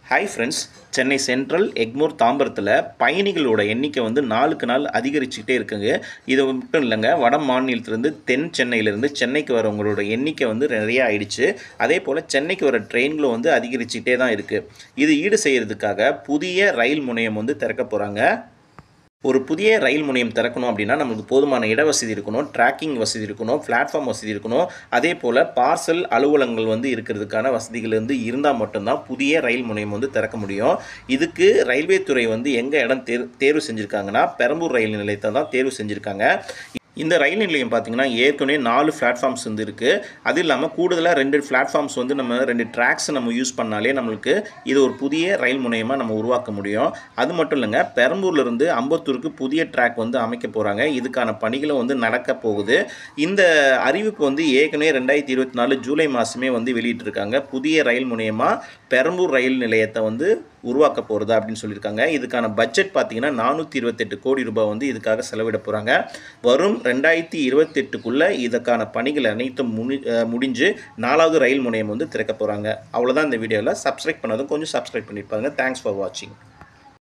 Hi friends, Chennai central Egmore தாம்பரத்தில் பயணிகளோட எண்ணிக்கை வந்து நாளுக்கு நாள் அதிகரிச்சுக்கிட்டே இருக்குங்க. இது மட்டும் இல்லைங்க, வட மாநிலத்திலேருந்து தென் சென்னையிலேருந்து சென்னைக்கு வரவங்களோட எண்ணிக்கை வந்து நிறைய ஆயிடுச்சு. அதே போல் சென்னைக்கு வர ட்ரெயின்களும் வந்து அதிகரிச்சுக்கிட்டே தான் இருக்குது. இது ஈடு செய்கிறதுக்காக புதிய ரயில் முனையம் வந்து திறக்க போகிறாங்க. ஒரு புதிய ரயில் முனையம் திறக்கணும் அப்படின்னா நமக்கு போதுமான இட வசதி இருக்கணும், ட்ராக்கிங் வசதி இருக்கணும், பிளாட்ஃபார்ம் வசதி இருக்கணும். அதே போல் பார்சல் அலுவலகங்கள் வந்து இருக்கிறதுக்கான வசதிகள் வந்து இருந்தால் மட்டும்தான் புதிய ரயில் முனையம் வந்து திறக்க முடியும். இதுக்கு ரயில்வே துறை வந்து எங்கே இடம் தேர்வு செஞ்சுருக்காங்கன்னா பெரம்பூர் ரயில் நிலையத்தை தான் தேர்வு செஞ்சுருக்காங்க. இந்த ரயில் நிலையம் பார்த்திங்கன்னா ஏற்கனவே 4 பிளாட்ஃபார்ம்ஸ் வந்து இருக்குது. அது இல்லாமல் கூடுதலாக 2 பிளாட்ஃபார்ம்ஸ் வந்து நம்ம 2 ட்ராக்ஸ் நம்ம யூஸ் பண்ணாலே நம்மளுக்கு இது ஒரு புதிய ரயில் முனையமாக நம்ம உருவாக்க முடியும். அது மட்டும் இல்லைங்க, பெரம்பூர்லேருந்து அம்பத்தூருக்கு புதிய ட்ராக் வந்து அமைக்க போகிறாங்க. இதுக்கான பணிகளும் வந்து நடக்க போகுது. இந்த அறிவிப்பு வந்து ஏற்கனவே 2024 ஜூலை மாதமே வந்து வெளியிட்டிருக்காங்க. புதிய ரயில் முனையமாக பெரம்பூர் ரயில் நிலையத்தை வந்து உருவாக்க போகிறது அப்படின்னு சொல்லியிருக்காங்க. இதுக்கான பட்ஜெட் பார்த்திங்கன்னா 428 கோடி ரூபாய் வந்து இதுக்காக செலவிட போகிறாங்க. வரும் 2028க்குள்ளே இதுக்கான பணிகள் அனைத்தும் முடிஞ்சு 4வது ரயில் முனையம் வந்து திறக்க போகிறாங்க. அவ்வளோதான் இந்த வீடியோவில். சப்ஸ்கிரைப் பண்ணதும் கொஞ்சம் சப்ஸ்கிரைப் பண்ணியிருப்பாங்க. தேங்க்ஸ் ஃபார் வாட்சிங்.